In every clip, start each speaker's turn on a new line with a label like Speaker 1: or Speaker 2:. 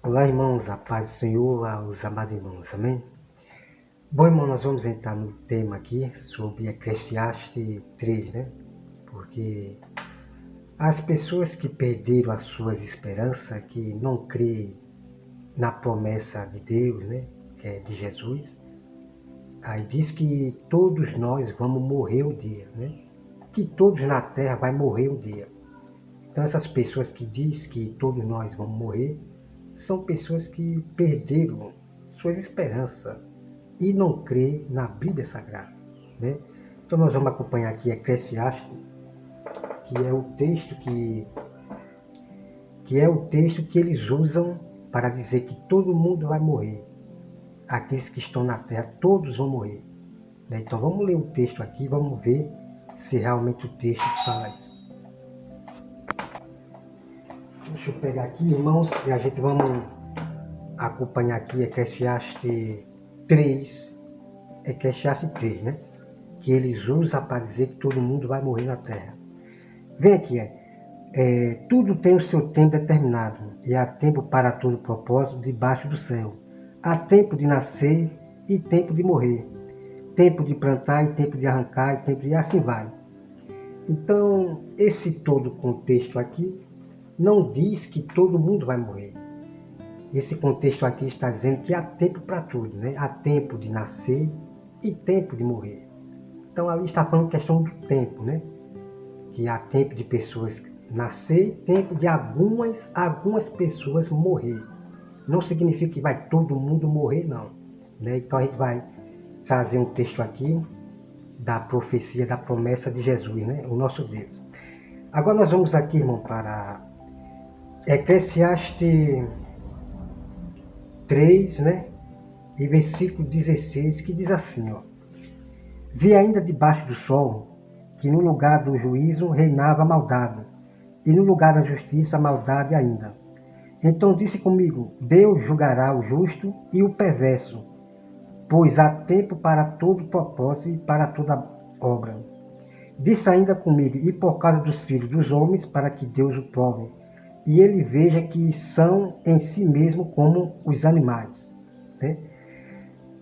Speaker 1: Olá, irmãos, a paz do Senhor aos amados irmãos, amém? Bom, irmão, nós vamos entrar no tema aqui sobre Eclesiastes 3, né? Porque as pessoas que perderam as suas esperanças, que não crêem na promessa de Deus, né? Que é de Jesus, aí diz que todos nós vamos morrer um dia, né? Que todos na terra vai morrer um dia. Então essas pessoas que diz que todos nós vamos morrer, são pessoas que perderam suas esperanças e não crê na Bíblia Sagrada, né? Então nós vamos acompanhar aqui Eclesiastes, que é o texto que eles usam para dizer que todo mundo vai morrer. Aqueles que estão na terra, todos vão morrer, né? Então vamos ler o texto aqui, vamos ver se realmente o texto fala isso. Deixa eu pegar aqui, irmãos, e a gente vamos acompanhar aqui Eclesiastes 3, né? Que eles usam para dizer que todo mundo vai morrer na terra. Vem aqui, tudo tem o seu tempo determinado, e há tempo para todo propósito debaixo do céu. Há tempo de nascer e tempo de morrer, tempo de plantar e tempo de arrancar, e tempo de assim vai. Então, esse todo contexto aqui não diz que todo mundo vai morrer. Esse contexto aqui está dizendo que há tempo para tudo, né? Há tempo de nascer e tempo de morrer. Então ali está falando questão do tempo, né? Que há tempo de pessoas nascer e tempo de algumas pessoas morrer. Não significa que vai todo mundo morrer, não, né? Então a gente vai trazer um texto aqui da profecia, da promessa de Jesus, né? O nosso Deus. Agora nós vamos aqui, irmão, para Eclesiastes 3, né? E versículo 16, que diz assim, ó. Vi ainda debaixo do sol que no lugar do juízo reinava a maldade, e no lugar da justiça a maldade ainda. Então disse comigo, Deus julgará o justo e o perverso, pois há tempo para todo propósito e para toda obra. Disse ainda comigo, e por causa dos filhos dos homens, para que Deus o prove, e ele veja que são em si mesmo como os animais, né?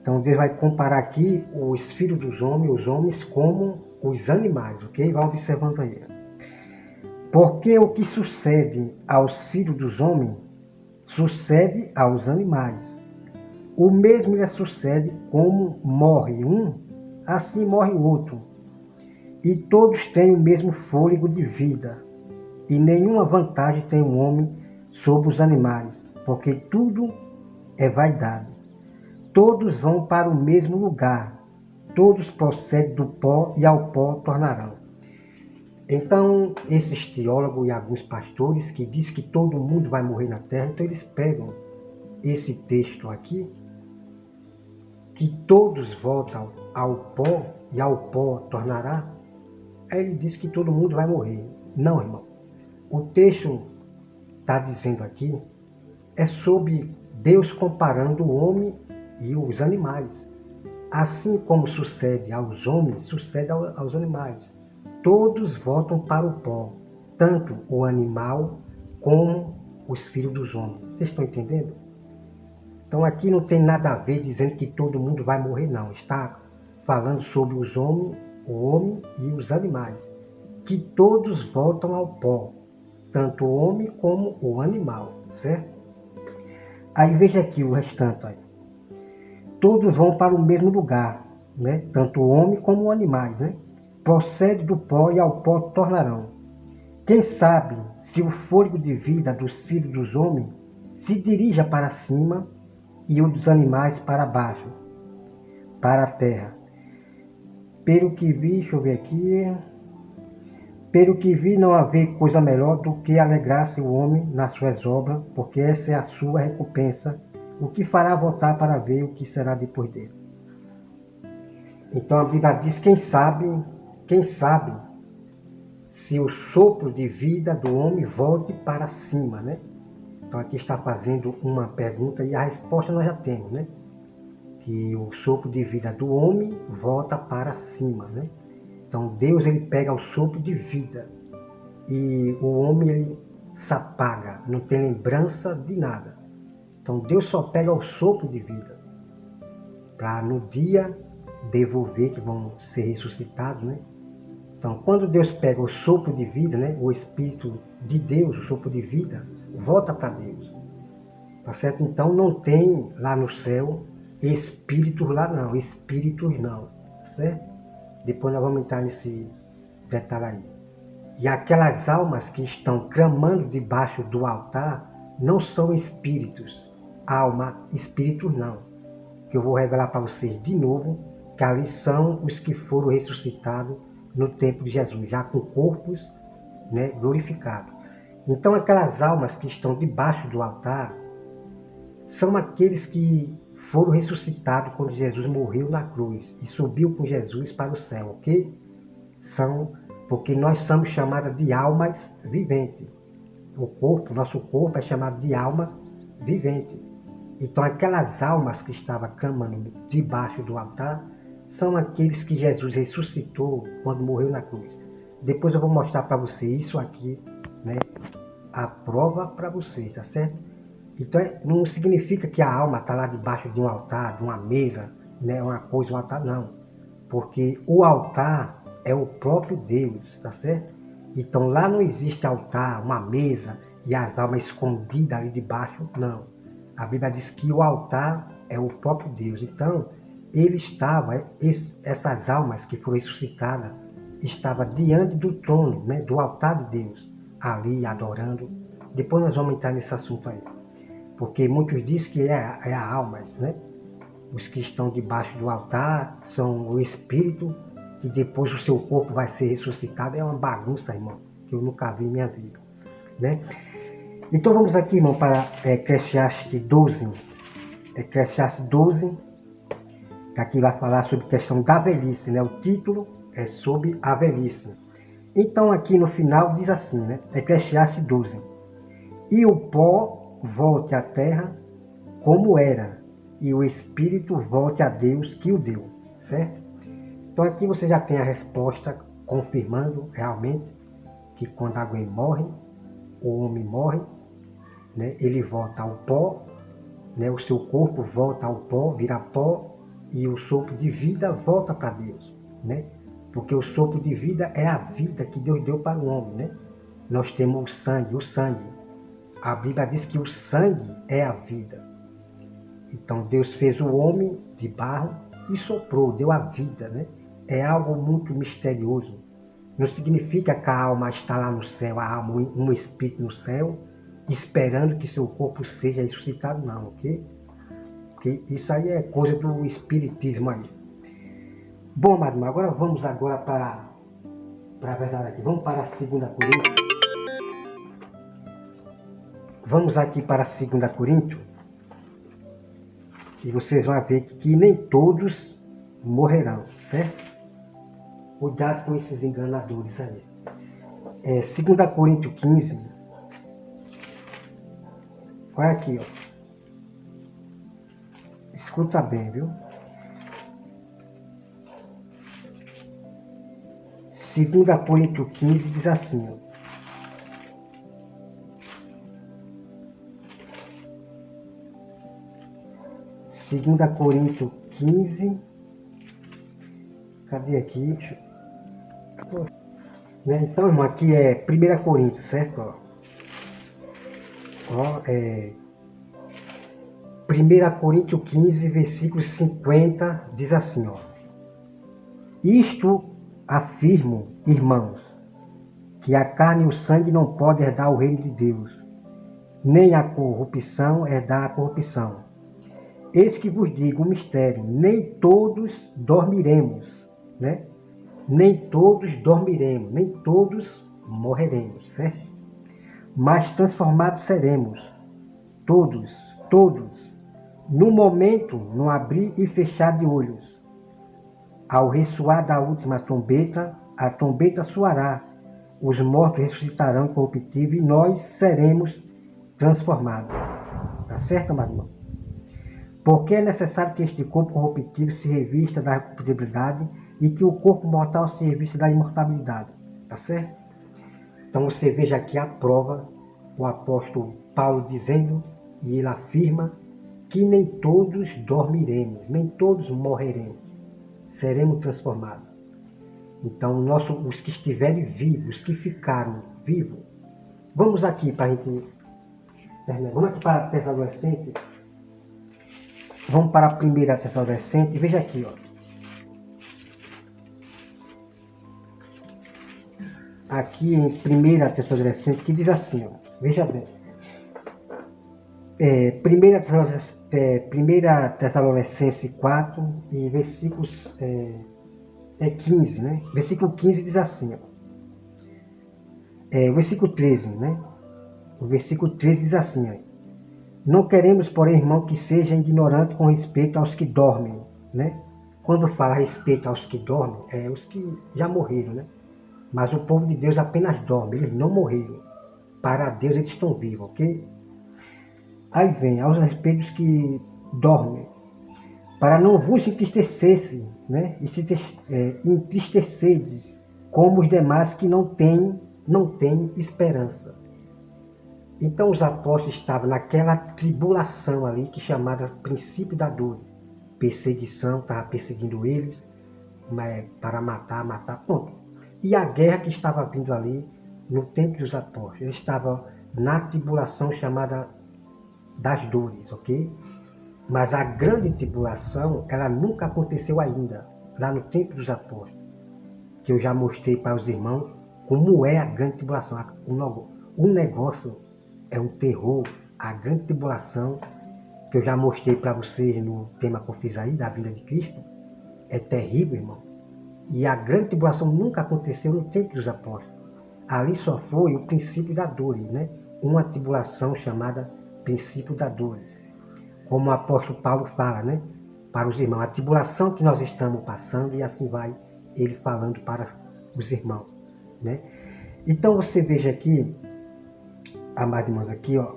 Speaker 1: Então Deus vai comparar aqui os filhos dos homens, os homens, como os animais, ok? Vai observando aí. Porque o que sucede aos filhos dos homens, sucede aos animais. O mesmo lhe sucede como morre um, assim morre o outro. E todos têm o mesmo fôlego de vida. E nenhuma vantagem tem o homem sobre os animais, porque tudo é vaidade. Todos vão para o mesmo lugar, todos procedem do pó e ao pó tornarão. Então, esses teólogos e alguns pastores que dizem que todo mundo vai morrer na terra, então eles pegam esse texto aqui, que todos voltam ao pó e ao pó tornará, aí ele diz que todo mundo vai morrer. Não, irmão. O texto está dizendo aqui é sobre Deus comparando o homem e os animais. Assim como sucede aos homens, sucede aos animais. Todos voltam para o pó, tanto o animal como os filhos dos homens. Vocês estão entendendo? Então aqui não tem nada a ver dizendo que todo mundo vai morrer, não. Está falando sobre os homens, o homem e os animais, que todos voltam ao pó, tanto o homem como o animal, certo? Aí veja aqui o restante, aí. Todos vão para o mesmo lugar, né? Tanto o homem como os animais, né? Procede do pó e ao pó tornarão. Quem sabe se o fôlego de vida dos filhos dos homens se dirija para cima e o dos animais para baixo, para a terra. Pelo que vi, deixa eu ver aqui. Pelo que vi, não haver coisa melhor do que alegrar-se o homem nas suas obras, porque essa é a sua recompensa, o que fará voltar para ver o que será depois dele. Então a Bíblia diz, quem sabe se o sopro de vida do homem volte para cima, né? Então aqui está fazendo uma pergunta e a resposta nós já temos, né? Que o sopro de vida do homem volta para cima, né? Então Deus ele pega o sopro de vida e o homem ele se apaga, não tem lembrança de nada. Então Deus só pega o sopro de vida para no dia devolver, que vão ser ressuscitados, né? Então quando Deus pega o sopro de vida, né? O Espírito de Deus, o sopro de vida, volta para Deus. Tá certo? Então não tem lá no céu espíritos lá não, espíritos não, certo? Depois nós vamos entrar nesse detalhe aí. E aquelas almas que estão clamando debaixo do altar não são espíritos, espíritos não. Que eu vou revelar para vocês de novo, que ali são os que foram ressuscitados no tempo de Jesus, já com corpos, né, glorificados. Então aquelas almas que estão debaixo do altar são aqueles que foram ressuscitados quando Jesus morreu na cruz e subiu com Jesus para o céu, ok? São, porque nós somos chamados de almas viventes. Nosso corpo é chamado de alma vivente. Então aquelas almas que estavam clamando debaixo do altar são aqueles que Jesus ressuscitou quando morreu na cruz. Depois eu vou mostrar para vocês isso aqui, né? A prova para vocês, tá certo? Então não significa que a alma está lá debaixo de um altar, de uma mesa, né? Uma coisa, um altar, não. Porque o altar é o próprio Deus, tá certo? Então lá não existe altar, uma mesa e as almas escondidas ali debaixo, não. A Bíblia diz que o altar é o próprio Deus. Então ele estava, essas almas que foram ressuscitadas, estavam diante do trono, né? Do altar de Deus, ali adorando. Depois nós vamos entrar nesse assunto aí. Porque muitos dizem que é a alma, né? Os que estão debaixo do altar são o espírito, que depois o seu corpo vai ser ressuscitado. É uma bagunça, irmão, que eu nunca vi em minha vida, né? Então vamos aqui, irmão, para Eclesiastes 12. Eclesiastes 12, que aqui vai falar sobre a questão da velhice, né? O título é sobre a velhice. Então aqui no final diz assim, né? Eclesiastes 12. E o pó volte à terra como era, e o espírito volte a Deus que o deu, certo? Então aqui você já tem a resposta confirmando realmente que quando alguém morre, o homem morre, né? Ele volta ao pó, né? O seu corpo volta ao pó, vira pó, e o sopro de vida volta para Deus, né? Porque o sopro de vida é a vida que Deus deu para o homem, né? Nós temos o sangue. A Bíblia diz que o sangue é a vida. Então Deus fez o homem de barro e soprou, deu a vida, né? É algo muito misterioso. Não significa que a alma está lá no céu, a alma, um espírito no céu, esperando que seu corpo seja ressuscitado, não, ok? Porque isso aí é coisa do espiritismo aí. Bom, amado, agora vamos para a verdade aqui. Vamos para a 2 Coríntios. Vamos aqui para 2 Coríntios. E vocês vão ver que nem todos morrerão, certo? Cuidado com esses enganadores aí. 2 Coríntios 15. Olha aqui, ó. Escuta bem, viu? 2 Coríntios 15 diz assim, ó. 2 Coríntios 15. Cadê aqui? Então, irmão, aqui é 1 Coríntios, certo? Ó, 1 Coríntios 15, versículo 50, diz assim, ó. Isto afirmo, irmãos, que a carne e o sangue não podem herdar o reino de Deus, nem a corrupção herdar a corrupção. Eis que vos digo um mistério, nem todos dormiremos, né? Nem todos dormiremos, nem todos morreremos, certo? Mas transformados seremos, todos, no momento, no abrir e fechar de olhos. Ao ressoar da última trombeta, a trombeta soará, os mortos ressuscitarão corruptível e nós seremos transformados. Tá certo, amado irmão? Porque é necessário que este corpo corruptível se revista da corruptibilidade e que o corpo mortal se revista da imortalidade. Tá certo? Então você veja aqui a prova, o apóstolo Paulo dizendo E ele afirma que nem todos dormiremos, nem todos morreremos, seremos transformados. Então, os que estiverem vivos, os que ficaram vivos, vamos aqui para a gente terminar. Vamos aqui para a Tessalonicenses. Vamos para a primeira Tessalonicenses. Veja aqui, ó. Aqui em primeira Tessalonicenses, que diz assim, ó. Veja bem. Primeira Tessalonicenses 4 e versículos 15, né? Versículo 15 diz assim, ó. O versículo 13, né? O versículo 13 diz assim, ó. Não queremos, porém, irmão, que seja ignorante com respeito aos que dormem, né? Quando fala a respeito aos que dormem, é os que já morreram, né? Mas o povo de Deus apenas dorme, eles não morreram. Para Deus eles estão vivos, ok? Aí vem, aos respeitos que dormem, para não vos entristecesse, né? Entristecedes, como os demais que não têm esperança. Então os apóstolos estavam naquela tribulação ali, que chamada princípio da dor. Perseguição, estava perseguindo eles, para matar, ponto. E a guerra que estava vindo ali, no tempo dos apóstolos, eles estavam na tribulação chamada das dores, ok? Mas a grande tribulação, ela nunca aconteceu ainda, lá no tempo dos apóstolos, que eu já mostrei para os irmãos como é a grande tribulação. Um negócio é um terror, a grande tribulação, que eu já mostrei para vocês no tema que eu fiz aí, da vinda de Cristo, é terrível, irmão. E a grande tribulação nunca aconteceu no tempo dos apóstolos. Ali só foi o princípio da dor, né? Uma tribulação chamada princípio da dor. Como o apóstolo Paulo fala, né? Para os irmãos, a tribulação que nós estamos passando, e assim vai ele falando para os irmãos, né? Então você veja aqui, amados irmãos, aqui, ó.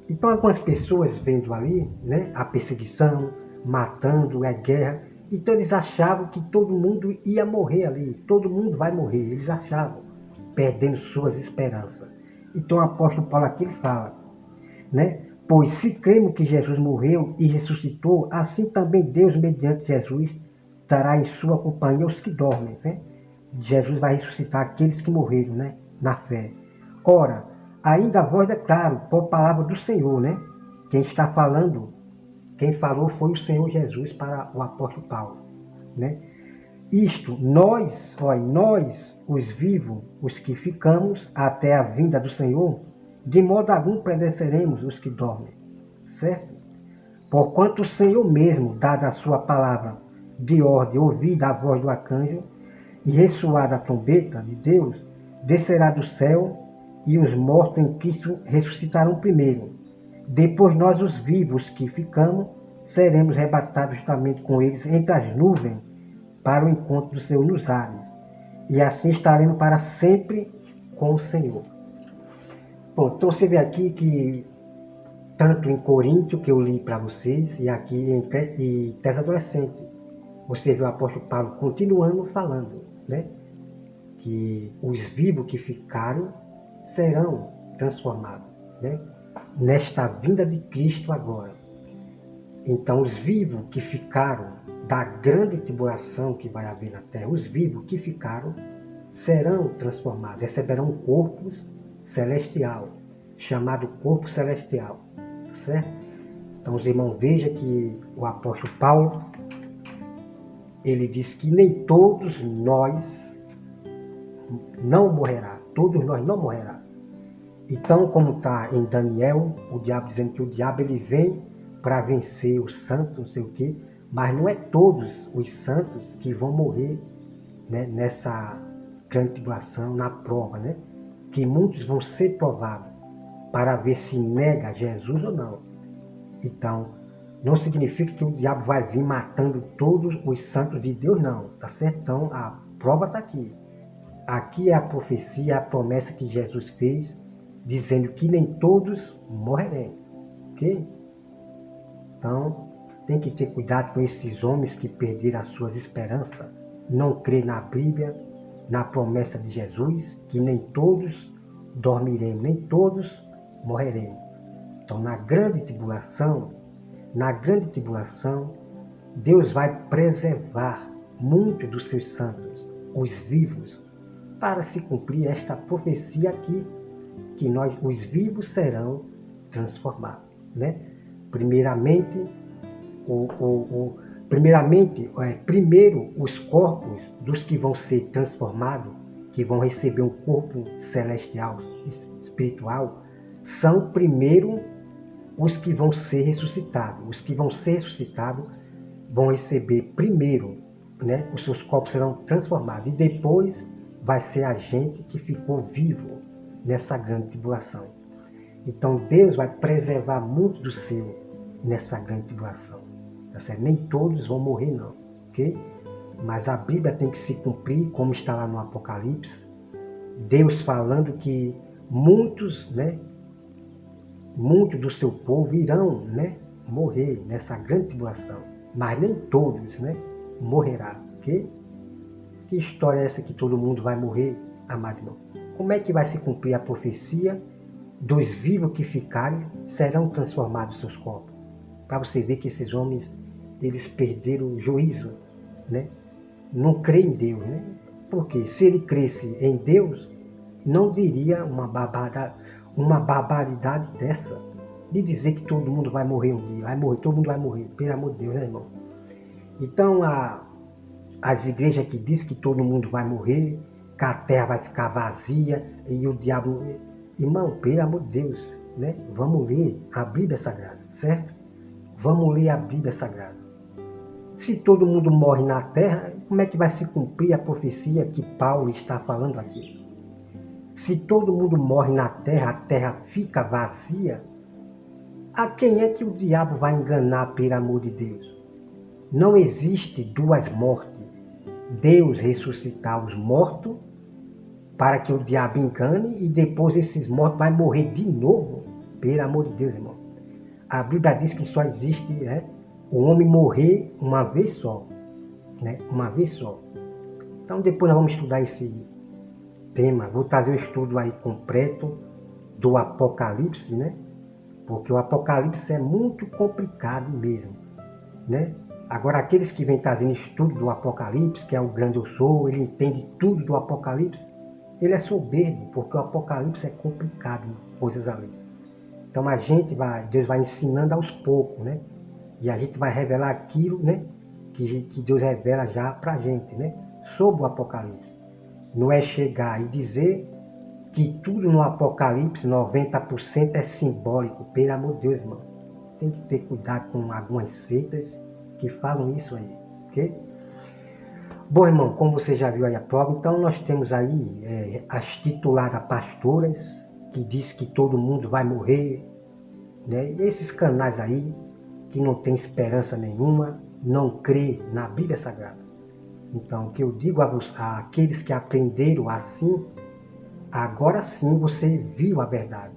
Speaker 1: Então algumas pessoas vendo ali, né? A perseguição, matando, a guerra. Então eles achavam que todo mundo ia morrer ali, todo mundo vai morrer, eles achavam, perdendo suas esperanças. Então o apóstolo Paulo aqui fala, né? Pois se cremos que Jesus morreu e ressuscitou, assim também Deus, mediante Jesus, dará em sua companhia os que dormem, né? Jesus vai ressuscitar aqueles que morreram, né? Na fé. Ora, ainda a voz é claro, por palavra do Senhor, né? Quem está falando, quem falou foi o Senhor Jesus para o apóstolo Paulo, né? Isto, nós, os vivos, os que ficamos até a vinda do Senhor, de modo algum pereceremos os que dormem, certo? Porquanto o Senhor mesmo, dada a sua palavra de ordem, ouvida a voz do arcanjo e ressoada a trombeta de Deus, descerá do céu e os mortos em Cristo ressuscitarão primeiro. Depois nós, os vivos que ficamos, seremos arrebatados juntamente com eles entre as nuvens para o encontro do Senhor nos ares. E assim estaremos para sempre com o Senhor. Bom, então você vê aqui que tanto em Coríntio, que eu li para vocês, e aqui em Tessalonicenses, você vê o apóstolo Paulo continuando falando, né? Que os vivos que ficaram serão transformados, né? Nesta vinda de Cristo agora. Então os vivos que ficaram da grande tribulação que vai haver na terra, os vivos que ficaram serão transformados, receberão corpos celestial, chamado corpo celestial, certo? Então os irmãos vejam que o apóstolo Paulo, ele diz que nem todos nós não morrerá, todos nós não morrerá. Então, como está em Daniel, o diabo dizendo que o diabo ele vem para vencer os santos, não sei o quê, mas não é todos os santos que vão morrer, né, nessa grande tribulação, na prova, né? Que muitos vão ser provados para ver se nega Jesus ou não. Então, não significa que o diabo vai vir matando todos os santos de Deus, não, tá certo? Então, a prova está aqui. Aqui é a profecia, a promessa que Jesus fez, dizendo que nem todos morrerão, ok? Então, tem que ter cuidado com esses homens que perderam as suas esperanças, não crê na Bíblia, na promessa de Jesus, que nem todos dormiremos, nem todos morreremos. Então, na grande tribulação, Deus vai preservar muitos dos seus santos, os vivos, para se cumprir esta profecia aqui, que nós, os vivos, serão transformados, né? Primeiro os corpos dos que vão ser transformados, que vão receber um corpo celestial, espiritual, são primeiro os que vão ser ressuscitados. Os que vão ser ressuscitados vão receber primeiro, né? Os seus corpos serão transformados. E depois vai ser a gente que ficou vivo nessa grande tribulação. Então Deus vai preservar muito do seu nessa grande tribulação. Nem todos vão morrer, não. Ok? Mas a Bíblia tem que se cumprir, como está lá no Apocalipse. Deus falando que muitos, né? Muitos do seu povo irão, né, morrer nessa grande tribulação, mas nem todos, né, morrerá. Okay? Que história é essa que todo mundo vai morrer, amado irmão? Como é que vai se cumprir a profecia dos vivos que ficarem serão transformados seus corpos? Para você ver que esses homens, eles perderam o juízo, né? Não creem em Deus, né? Porque se ele cresce em Deus, não diria uma barbaridade dessa, de dizer que todo mundo vai morrer um dia, todo mundo vai morrer, pelo amor de Deus, né, irmão? Então, as igrejas que dizem que todo mundo vai morrer, que a terra vai ficar vazia, e o diabo... Irmão, pelo amor de Deus, né? Vamos ler a Bíblia Sagrada, certo? Vamos ler a Bíblia Sagrada. Se todo mundo morre na terra, como é que vai se cumprir a profecia que Paulo está falando aqui? Se todo mundo morre na terra, a terra fica vazia, a quem é que o diabo vai enganar, pelo amor de Deus? Não existe duas mortes. Deus ressuscitar os mortos para que o diabo engane e depois esses mortos vão morrer de novo. Pelo amor de Deus, irmão. A Bíblia diz que só existe, né, o homem morrer uma vez só. Né? Uma vez só. Então depois nós vamos estudar esse tema. Vou trazer o estudo aí completo do Apocalipse, né? Porque o Apocalipse é muito complicado mesmo, né? Agora, aqueles que vêm trazendo estudo do Apocalipse, que é o grande eu sou, ele entende tudo do Apocalipse, ele é soberbo, porque o Apocalipse é complicado, coisas ali. Então Deus vai ensinando aos poucos, né? E a gente vai revelar aquilo, né? Que Deus revela já pra gente, né? Sobre o Apocalipse. Não é chegar e dizer que tudo no Apocalipse, 90% é simbólico. Pelo amor de Deus, irmão. Tem que ter cuidado com algumas seitas que falam isso aí, ok? Bom, irmão, como você já viu aí a prova, então nós temos aí as tituladas pastoras, que diz que todo mundo vai morrer, né? E esses canais aí, que não tem esperança nenhuma, não crê na Bíblia Sagrada. Então, o que eu digo àqueles que aprenderam assim, agora sim você viu a verdade.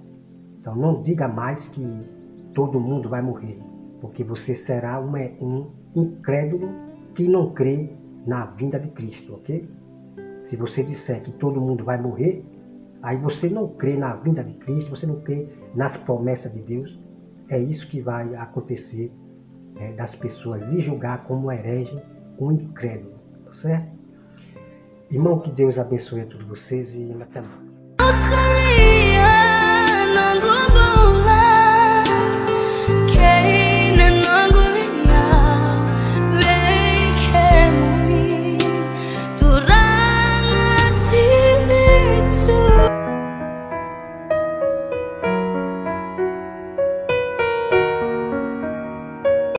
Speaker 1: Então, não diga mais que todo mundo vai morrer, porque você será um incrédulo que não crê na vinda de Cristo, ok? Se você disser que todo mundo vai morrer, aí você não crê na vinda de Cristo, você não crê nas promessas de Deus. É isso que vai acontecer, das pessoas lhe julgar como herege, um incrédulo, certo? Irmão, que Deus abençoe a todos vocês e até mais.